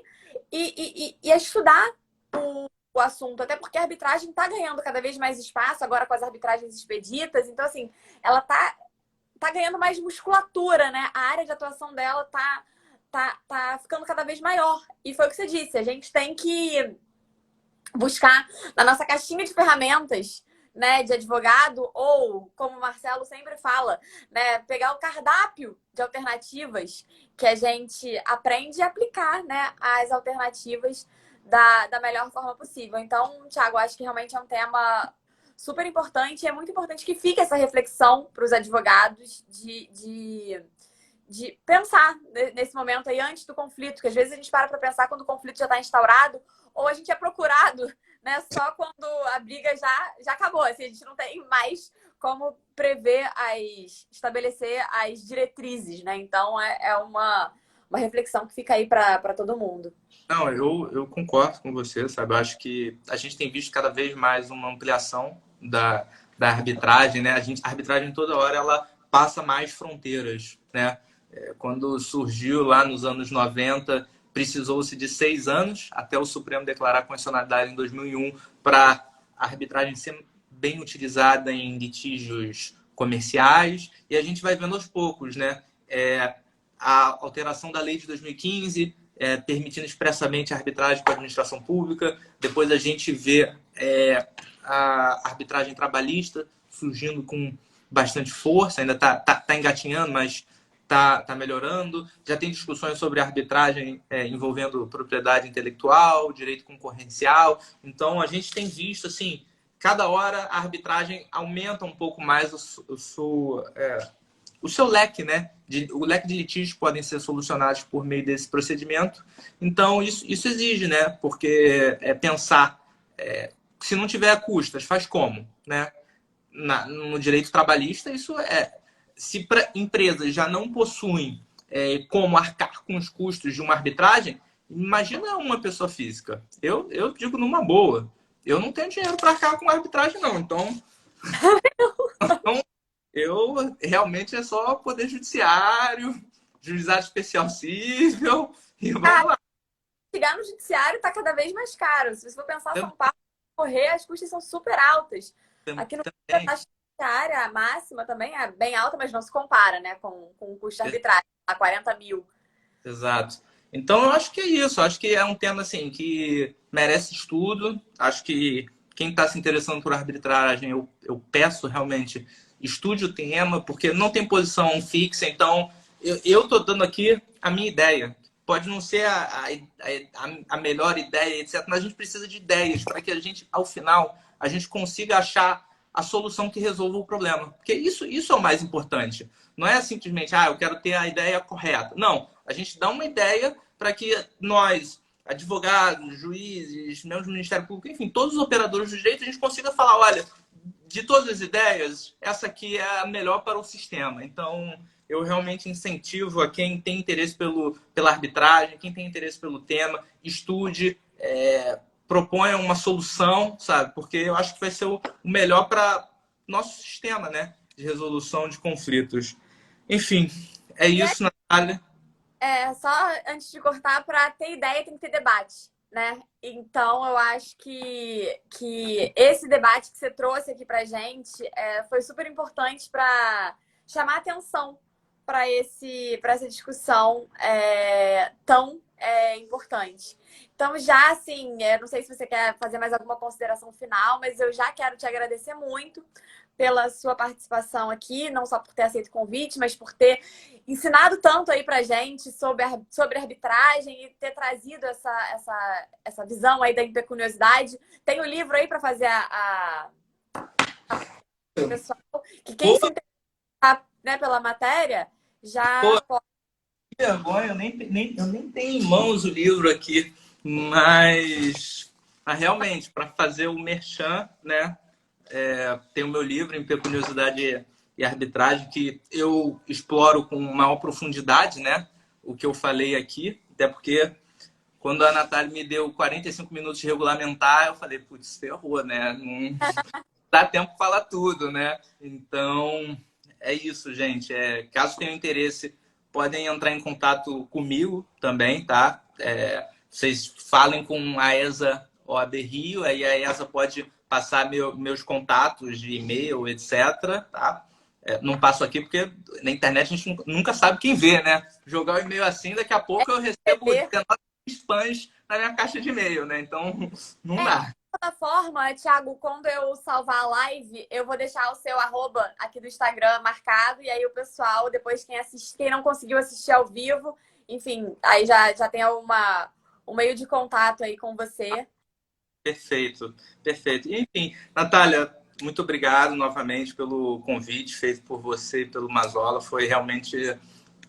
e a estudar o assunto, até porque a arbitragem está ganhando cada vez mais espaço agora com as arbitragens expeditas, então, assim, ela tá ganhando mais musculatura, né? A área de atuação dela tá ficando cada vez maior. E foi o que você disse, a gente tem que buscar na nossa caixinha de ferramentas, né, de advogado, ou, como o Marcelo sempre fala, né, pegar o cardápio de alternativas que a gente aprende e aplicar, né, as alternativas da melhor forma possível. Então, Thiago, acho que realmente é um tema super importante e é muito importante que fique essa reflexão para os advogados de pensar nesse momento aí antes do conflito, que às vezes a gente para pensar quando o conflito já está instaurado, ou a gente é procurado, né, só quando a briga já acabou, assim, a gente não tem mais como estabelecer as diretrizes, né? Então é uma reflexão que fica aí para todo mundo. Não, eu concordo com você, sabe? Eu acho que a gente tem visto cada vez mais uma ampliação da arbitragem, né? A arbitragem toda hora ela passa mais fronteiras, né? Quando surgiu lá nos anos 90, precisou-se de 6 anos até o Supremo declarar constitucionalidade em 2001 para a arbitragem ser bem utilizada em litígios comerciais, e a gente vai vendo aos poucos, né? A alteração da lei de 2015, permitindo expressamente a arbitragem para a administração pública. Depois a gente vê a arbitragem trabalhista surgindo com bastante força, ainda está engatinhando, mas tá melhorando. Já tem discussões sobre arbitragem envolvendo propriedade intelectual, direito concorrencial. Então, a gente tem visto, assim, cada hora a arbitragem aumenta um pouco mais o seu leque, né? O leque de litígios podem ser solucionados por meio desse procedimento. Então, isso exige, né? Porque pensar, se não tiver custas, faz como, né? No direito trabalhista, isso se empresas já não possuem como arcar com os custos de uma arbitragem, imagina uma pessoa física. Eu digo numa boa. Eu não tenho dinheiro para arcar com arbitragem, não. Então, eu realmente é só poder judiciário, juizado especial civil e vamos lá. Chegar no judiciário está cada vez mais caro. Se você for pensar São Paulo, correr, as custas são super altas. Aqui no Rio, a taxa judiciária máxima também é bem alta, mas não se compara, né, com o custo de arbitragem, a 40 mil. Exato. Então, eu acho que é isso. Eu acho que é um tema assim, que merece estudo. Acho que quem está se interessando por arbitragem, eu peço realmente estude o tema, porque não tem posição fixa. Então, eu estou dando aqui a minha ideia. Pode não ser a melhor ideia, etc. Mas a gente precisa de ideias para que a gente, ao final, a gente consiga achar a solução que resolva o problema. Porque isso é o mais importante. Não é simplesmente, eu quero ter a ideia correta. Não, a gente dá uma ideia para que nós, advogados, juízes, membros do Ministério Público, enfim, todos os operadores do direito, a gente consiga falar, olha, de todas as ideias, essa aqui é a melhor para o sistema. Então, eu realmente incentivo a quem tem interesse pela arbitragem, quem tem interesse pelo tema, estude, proponha uma solução, sabe? Porque eu acho que vai ser o melhor para nosso sistema, né? De resolução de conflitos. Enfim, é isso, Natália. Só antes de cortar, para ter ideia tem que ter debate, né? Então, eu acho que esse debate que você trouxe aqui pra gente foi super importante para chamar atenção para essa discussão tão importante. Então, já assim, não sei se você quer fazer mais alguma consideração final, mas eu já quero te agradecer muito pela sua participação aqui, não só por ter aceito o convite, mas por ter ensinado tanto aí pra gente sobre arbitragem e ter trazido essa visão aí da impecuniosidade. Tem o livro aí para fazer a pessoal, que quem se interessar, né, pela matéria, já pode. Que vergonha, eu nem tenho em mãos o livro aqui, mas realmente, para fazer o merchan, né? Tem o meu livro, Impecuniosidade e Arbitragem, que eu exploro com maior profundidade, né? O que eu falei aqui, até porque quando a Natália me deu 45 minutos de regulamentar, eu falei, putz, ferrou, né? Não dá tempo para falar tudo, né? Então, é isso, gente. Caso tenham interesse, podem entrar em contato comigo também, tá? Vocês falem com a ESA OAB Rio, aí a ESA pode passar meus contatos de e-mail, etc. Tá? Não passo aqui porque na internet a gente nunca sabe quem vê, né? Jogar o e-mail assim, daqui a pouco eu recebo 19 spams na minha caixa de e-mail, né? Então, não dá. De toda forma, Thiago, quando eu salvar a live, eu vou deixar o seu arroba aqui do Instagram marcado, e aí o pessoal, depois quem não conseguiu assistir ao vivo, enfim, aí já tem um meio de contato aí com você. Perfeito, perfeito. Enfim, Natália, muito obrigado novamente pelo convite feito por você e pelo Mazola. Foi realmente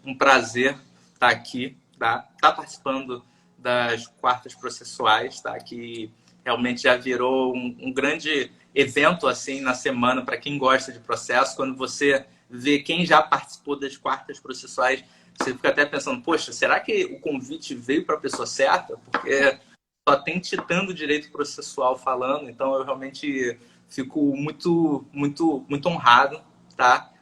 um prazer estar aqui, tá participando das quartas processuais, tá? Que realmente já virou um grande evento assim na semana para quem gosta de processo. Quando você vê quem já participou das quartas processuais, você fica até pensando, poxa, será que o convite veio para a pessoa certa? Porque só tem titã do direito processual falando, então eu realmente fico muito, muito, muito honrado, tá?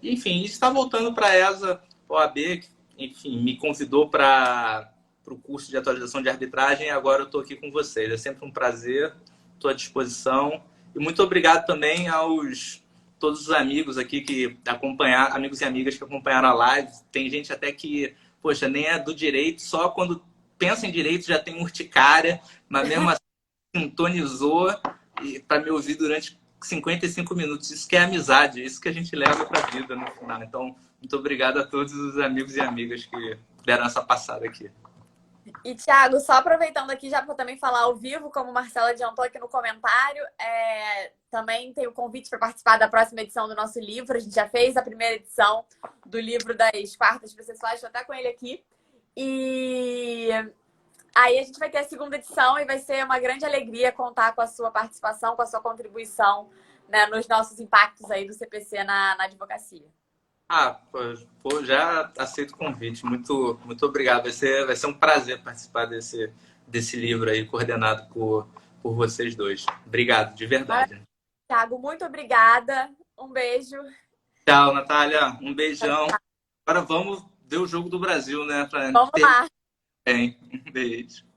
Enfim, está voltando para a ESA OAB, que, enfim, me convidou para o curso de atualização de arbitragem e agora eu estou aqui com vocês. É sempre um prazer, estou à disposição. E muito obrigado também aos todos os amigos aqui que acompanharam, amigos e amigas que acompanharam a live. Tem gente até que, poxa, nem é do direito, só quando pensa em direito já tem urticária, mas mesmo assim sintonizou para me ouvir durante 55 minutos. Isso que é amizade, isso que a gente leva para a vida no final. Então, muito obrigado a todos os amigos e amigas que deram essa passada aqui. E, Thiago, só aproveitando aqui já para também falar ao vivo, como o Marcelo adiantou aqui no comentário, também tem o convite para participar da próxima edição do nosso livro. A gente já fez a primeira edição do livro das quartas processuais, estou até com ele aqui. E aí a gente vai ter a segunda edição e vai ser uma grande alegria contar com a sua participação, com a sua contribuição, né, nos nossos impactos aí do CPC na advocacia. Pô, já aceito o convite. Muito obrigado. Vai ser um prazer participar desse livro aí, coordenado por vocês dois. Obrigado, de verdade. Thiago, muito obrigada. Um beijo. Tchau, Natália. Um beijão. Agora vamos ver o jogo do Brasil, né? Vamos lá. Bem, um beijo.